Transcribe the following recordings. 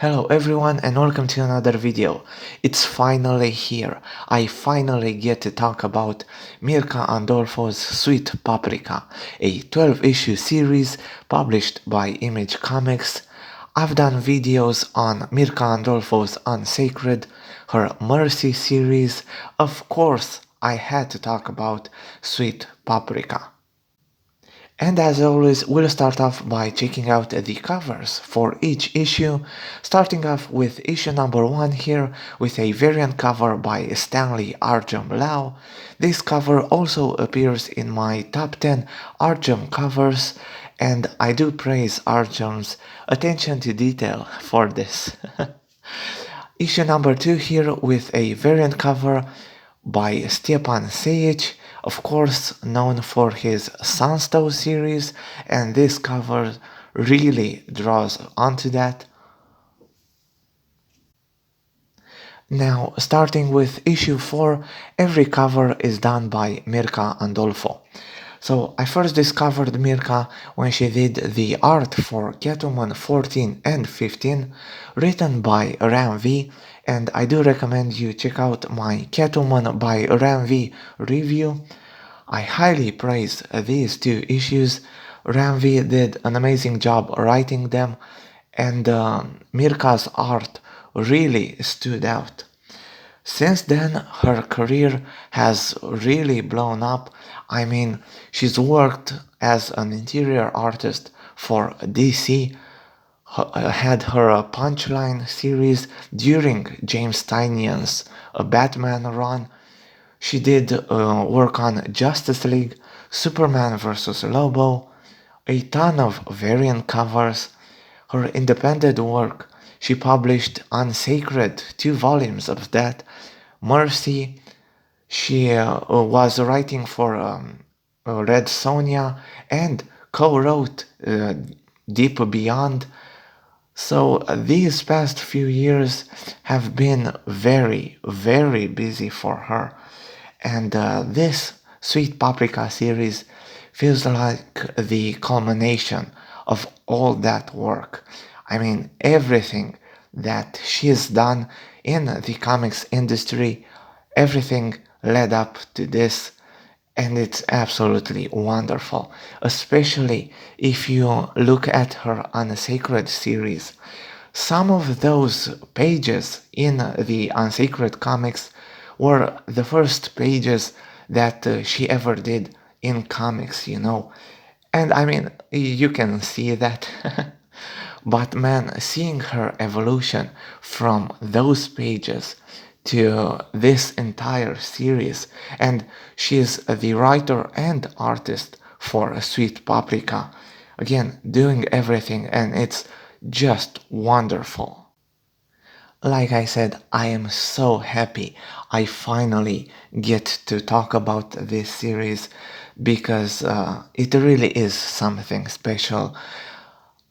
Hello everyone and welcome to another video. It's finally here. I finally get to talk about Mirka Andolfo's Sweet Paprika, a 12-issue series published by Image Comics. I've done videos on Mirka Andolfo's Unsacred, her Mercy series. Of course, I had to talk about Sweet Paprika. And as always, we'll start off by checking out the covers for each issue, starting off with issue number 1 here with a variant cover by Stanley Arjum Lau. This cover also appears in my top 10 Arjum covers, and I do praise Arjum's attention to detail for this. Issue number 2 here with a variant cover by Stepan Sejic, of course known for his Sunstone series, and this cover really draws onto that. Now, starting with issue 4, every cover is done by Mirka Andolfo. So I first discovered Mirka when she did the art for Catwoman 14 and 15, written by Ram V, and I do recommend you check out my Catwoman by Ram V review. I highly praise these two issues. Ram V did an amazing job writing them, and Mirka's art really stood out. Since then, her career has really blown up. I mean, she's worked as an interior artist for DC, had her Punchline series during James Tynion's Batman run. She did work on Justice League, Superman vs. Lobo, a ton of variant covers. Her independent work, she published Unsacred, 2 volumes of that. Mercy, she was writing for Red Sonja and co-wrote Deep Beyond. So these past few years have been very, very busy for her. And this Sweet Paprika series feels like the culmination of all that work. I mean, everything that she's done in the comics industry, everything led up to this, and it's absolutely wonderful, especially if you look at her Unsacred series. Some of those pages in the Unsacred comics were the first pages that she ever did in comics, And I mean, you can see that. But man, seeing her evolution from those pages to this entire series, and she's the writer and artist for Sweet Paprika, again, doing everything, and it's just wonderful. Like I said, I am so happy I finally get to talk about this series because it really is something special.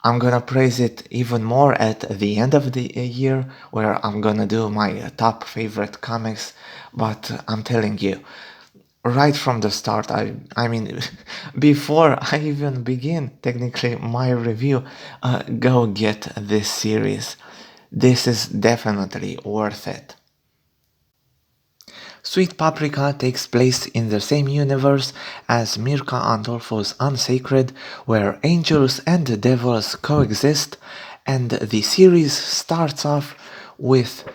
I'm gonna praise it even more at the end of the year where I'm gonna do my top favorite comics, but I'm telling you, right from the start, I mean, before I even begin technically my review, go get this series. This is definitely worth it. Sweet Paprika takes place in the same universe as Mirka Andolfo's Unsacred, where angels and devils coexist, and the series starts off with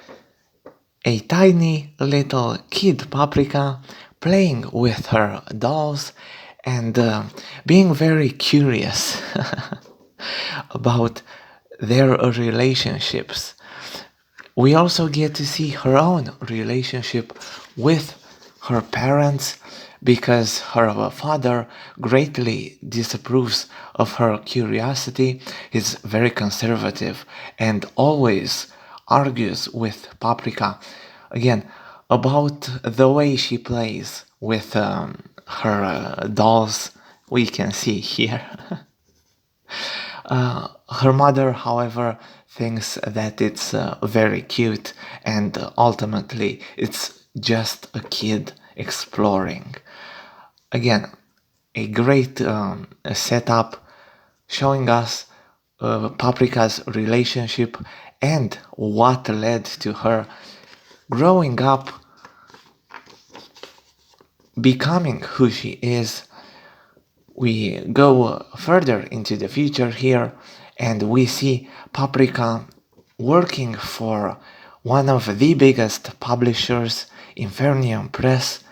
a tiny little kid Paprika playing with her dolls and being very curious about their relationships. We also get to see her own relationship with her parents because her father greatly disapproves of her curiosity. He's very conservative and always argues with Paprika, again, about the way she plays with her dolls we can see here. Her mother, however, thinks that it's very cute and ultimately it's just a kid exploring. Again, a great setup showing us Paprika's relationship and what led to her growing up, becoming who she is. We go further into the future here and we see Paprika working for one of the biggest publishers, Infernium Press.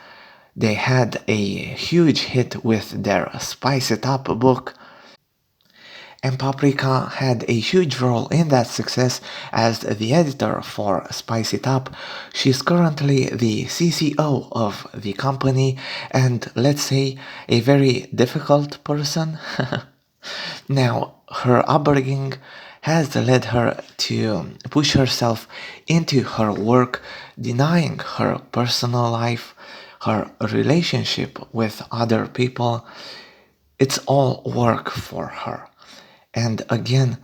They had a huge hit with their Spice It Up book, and Paprika had a huge role in that success as the editor for Spice It Up. She's currently the CCO of the company and, let's say, a very difficult person. Now, her upbringing has led her to push herself into her work, denying her personal life, her relationship with other people. It's all work for her. And again,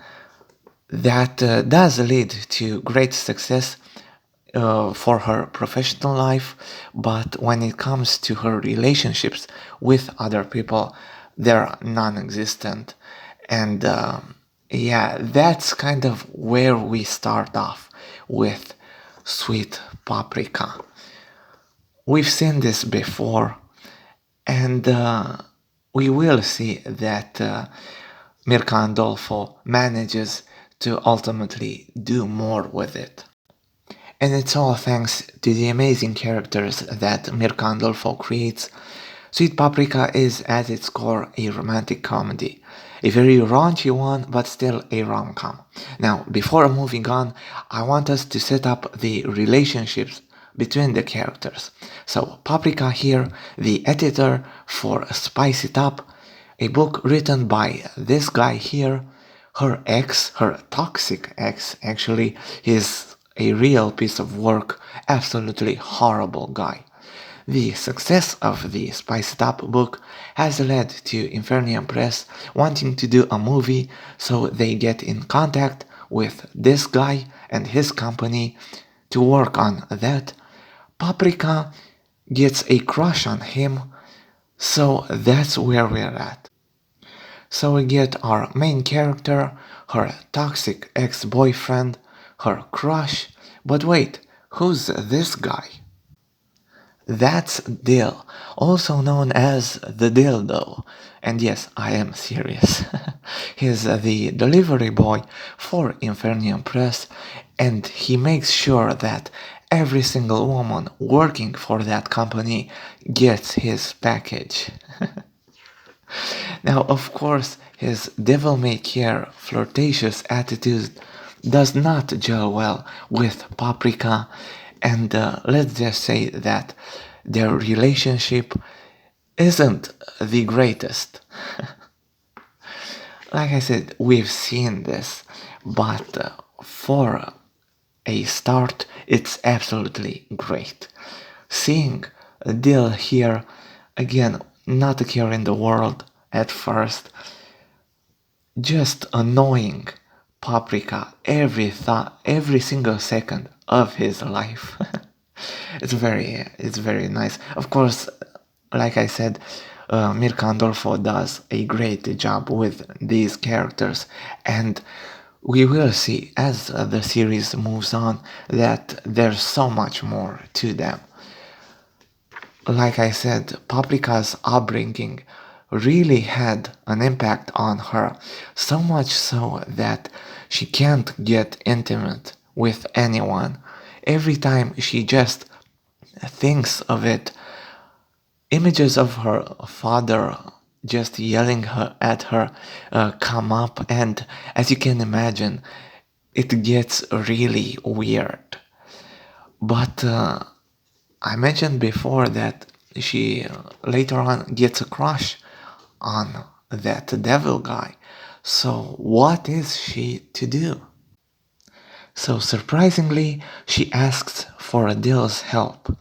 that does lead to great success for her professional life, but when it comes to her relationships with other people, they're non-existent. And yeah, that's kind of where we start off with Sweet Paprika. We've seen this before, and we will see that Mirka Andolfo manages to ultimately do more with it. And it's all thanks to the amazing characters that Mirka Andolfo creates. Sweet Paprika is at its core a romantic comedy. A very raunchy one, but still a rom-com. Now, before moving on, I want us to set up the relationships between the characters. So, Paprika here, the editor for Spice It Up, a book written by this guy here, her ex, her toxic ex, actually, is a real piece of work, absolutely horrible guy. The success of the Spice It Up book has led to Infernium Press wanting to do a movie, so they get in contact with this guy and his company to work on that. Paprika gets a crush on him, so that's where we're at. So we get our main character, her toxic ex-boyfriend, her crush, but wait, who's this guy? That's Dill, also known as the Dildo. And yes, I am serious. He's the delivery boy for Infernium Press, and he makes sure that every single woman working for that company gets his package. Now, of course, his devil-may-care flirtatious attitude does not gel well with Paprika, and let's just say that their relationship isn't the greatest. Like I said, we've seen this, but for a start, it's absolutely great. Seeing Dill here, again, not a care in the world at first, just annoying Paprika every single second of his life. It's very nice. Of course, like I said, Mirka Andolfo does a great job with these characters, and we will see as the series moves on that there's so much more to them. Like I said, Paprika's upbringing really had an impact on her, so much so that she can't get intimate with anyone. Every time she just thinks of it, images of her father just yelling at her come up, and as you can imagine, it gets really weird. But I mentioned before that she later on gets a crush on that devil guy. So what is she to do? So surprisingly, she asks for Adil's help.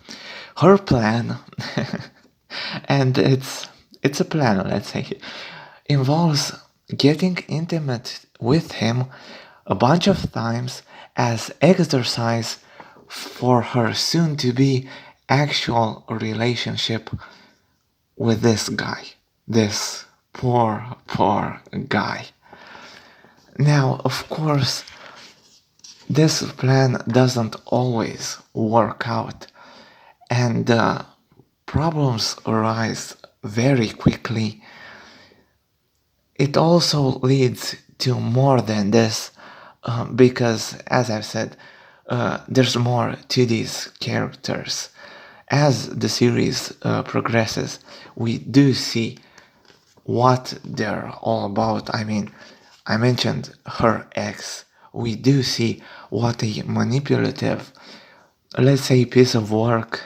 Her plan, and it's a plan, let's say, involves getting intimate with him a bunch of times as exercise for her soon-to-be actual relationship with this guy, this poor guy. Now, of course, this plan doesn't always work out, and problems arise very quickly. It also leads to more than this, because, as I've said, there's more to these characters. As the series progresses, we do see what they're all about. I mean, I mentioned her ex. We do see what a manipulative, let's say, piece of work,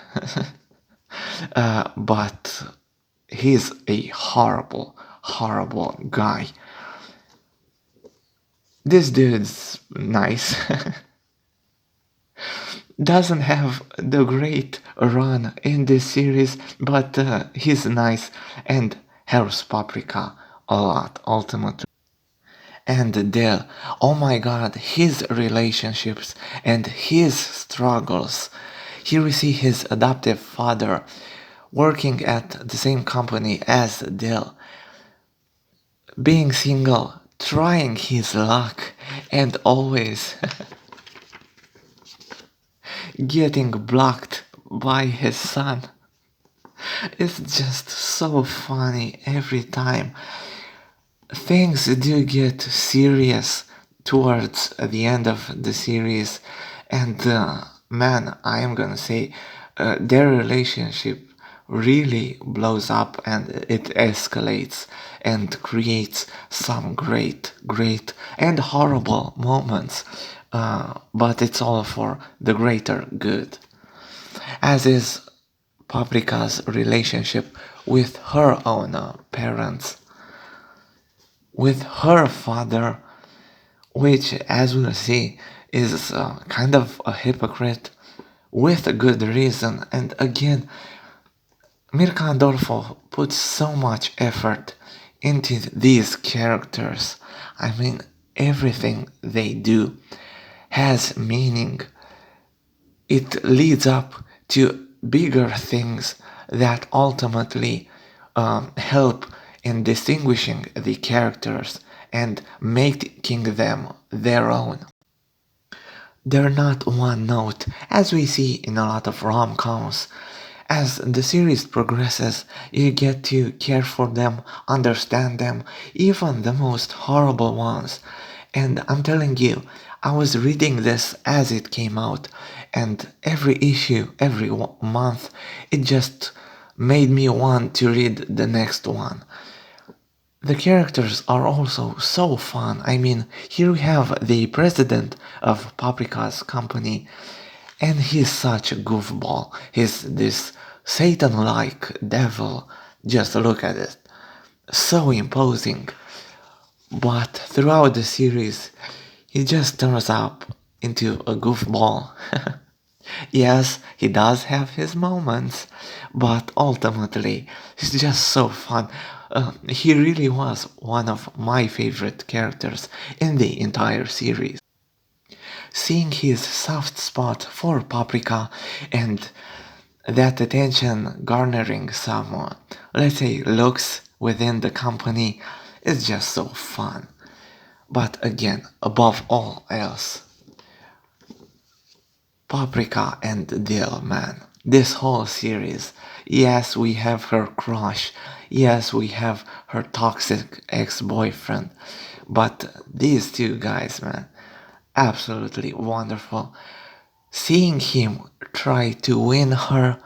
but he's a horrible, horrible guy. This dude's nice. Doesn't have the great run in this series, but he's nice and helps Paprika a lot ultimately. And Dale, oh my god, his relationships and his struggles. Here we see his adoptive father working at the same company as Dale, being single, trying his luck, and always getting blocked by his son. It's just so funny every time. Things do get serious towards the end of the series, and man, I am gonna say their relationship really blows up and it escalates and creates some great and horrible moments, but it's all for the greater good, as is Paprika's relationship with her own parents, with her father, which, as we'll see, is kind of a hypocrite with a good reason. And again, Mirka Andolfo puts so much effort into these characters. I mean, everything they do has meaning. It leads up to bigger things that ultimately help in distinguishing the characters and making them their own. They're not one note, as we see in a lot of rom-coms. As the series progresses, you get to care for them, understand them, even the most horrible ones. And I'm telling you, I was reading this as it came out, and every issue, every month, it just made me want to read the next one. The characters are also so fun. I mean, here we have the president of Paprika's company, and he's such a goofball. He's this Satan-like devil. Just look at it. So imposing. But throughout the series, he just turns up into a goofball. Yes, he does have his moments, but ultimately, he's just so fun. He really was one of my favorite characters in the entire series. Seeing his soft spot for Paprika and that attention garnering some, let's say, looks within the company is just so fun. But again, above all else, Paprika and Dill, man. This whole series. Yes, we have her crush. Yes, we have her toxic ex-boyfriend. But these two guys, man, absolutely wonderful. Seeing him try to win her,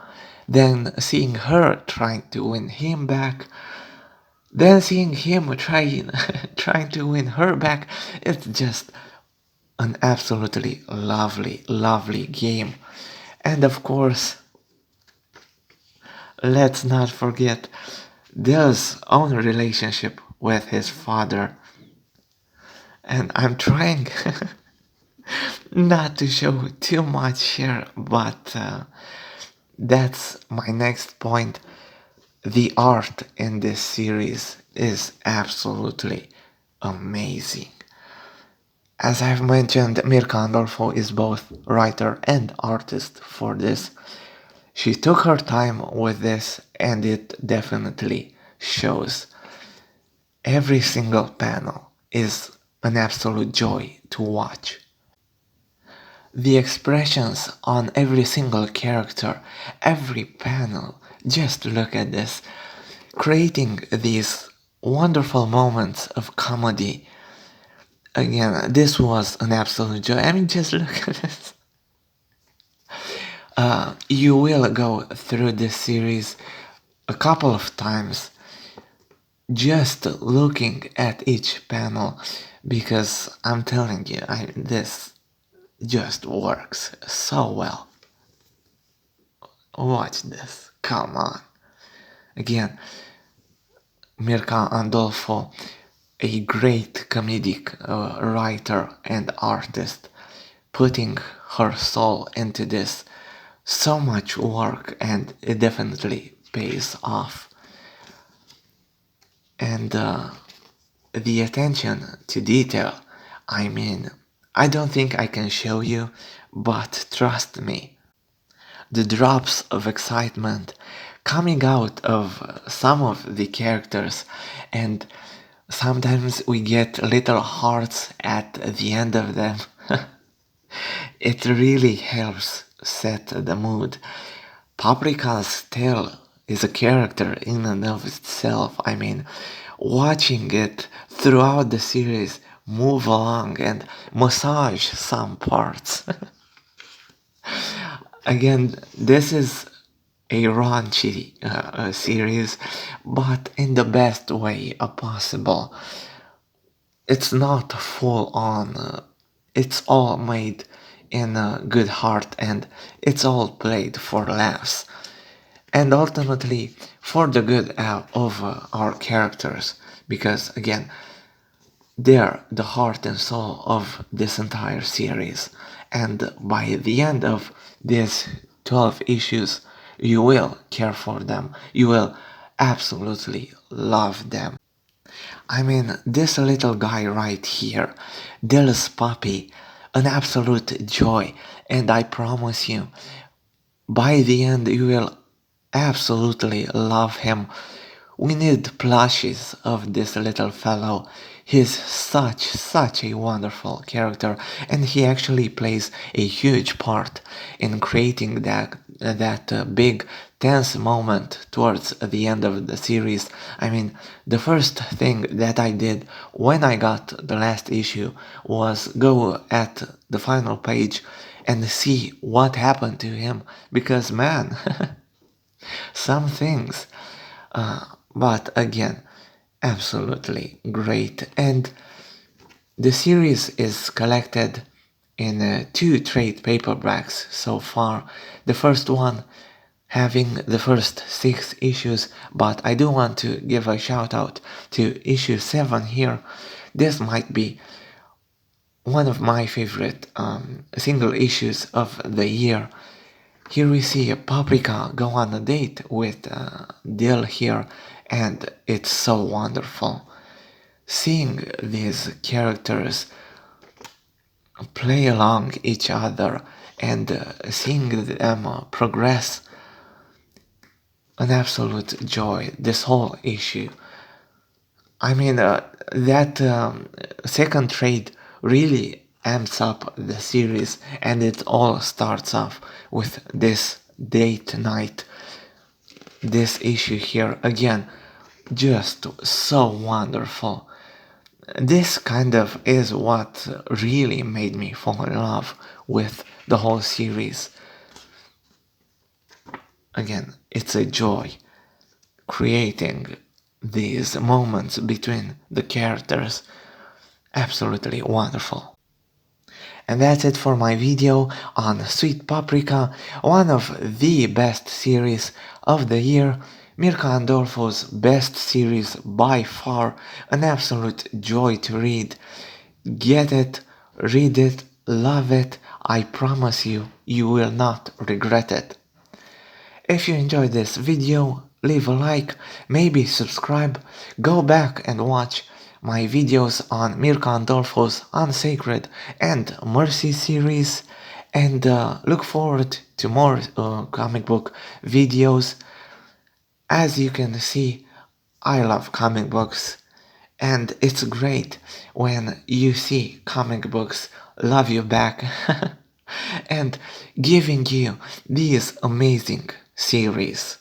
then seeing her trying to win him back, then seeing him trying to win her back, it's just an absolutely lovely game. And of course, let's not forget Dale's own relationship with his father. And I'm trying not to show too much here, but that's my next point. The art in this series is absolutely amazing. As I've mentioned, Mirka Andolfo is both writer and artist for this. She took her time with this, and it definitely shows. Every single panel is an absolute joy to watch. The expressions on every single character, every panel, just look at this, creating these wonderful moments of comedy. Again, this was an absolute joy. I mean, just look at this. You will go through this series a couple of times just looking at each panel, because I'm telling you, this just works so well. Watch this, come on. Again, Mirka Andolfo, a great comedic writer and artist, putting her soul into this. So much work, and it definitely pays off. And the attention to detail, I mean, I don't think I can show you, but trust me, the drops of excitement coming out of some of the characters, and sometimes we get little hearts at the end of them. It really helps set the mood. Paprika's tale is a character in and of itself. I mean, watching it throughout the series move along and massage some parts. Again, this is a raunchy series, but in the best way possible. It's not full on, it's all made in a good heart, and it's all played for laughs. And ultimately for the good of our characters, because again, they're the heart and soul of this entire series. And by the end of these 12 issues, you will care for them. You will absolutely love them. I mean, this little guy right here, Dill's puppy, an absolute joy. And I promise you, by the end, you will absolutely love him. We need plushies of this little fellow. He's such a wonderful character, and he actually plays a huge part in creating that big tense moment towards the end of the series. I mean, the first thing that I did when I got the last issue was go at the final page and see what happened to him, because man, some things. But again, absolutely great. And the series is collected in 2 trade paperbacks so far. The first one having the first 6 issues, but I do want to give a shout out to issue 7 here. This might be one of my favorite single issues of the year. Here we see Paprika go on a date with Dill here, and it's so wonderful. Seeing these characters play along each other and seeing them progress, an absolute joy, this whole issue. I mean, that second trade really amps up the series, and it all starts off with this date night. This issue here, again, just so wonderful. This kind of is what really made me fall in love with the whole series. Again, it's a joy creating these moments between the characters. Absolutely wonderful. And that's it for my video on Sweet Paprika, one of the best series of the year. Mirka Andolfo's best series by far, an absolute joy to read. Get it, read it, love it. I promise you, you will not regret it. If you enjoyed this video, leave a like, maybe subscribe, go back and watch my videos on Mirka Andolfo's Unsacred and Mercy series, and look forward to more comic book videos. As you can see, I love comic books, And it's great when you see comic books love you back and giving you these amazing series.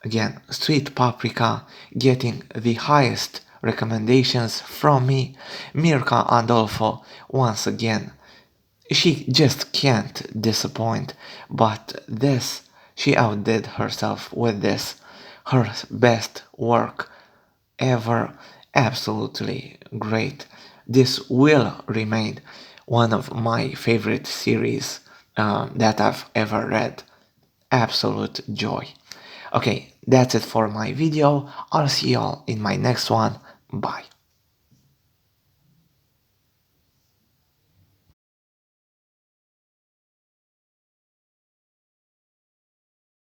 Again, Sweet Paprika getting the highest recommendations from me. Mirka Andolfo, once again, she just can't disappoint. But this, she outdid herself with this. Her best work ever. Absolutely great. This will remain one of my favorite series that I've ever read. Absolute joy. Okay, that's it for my video. I'll see y'all in my next one. Bye.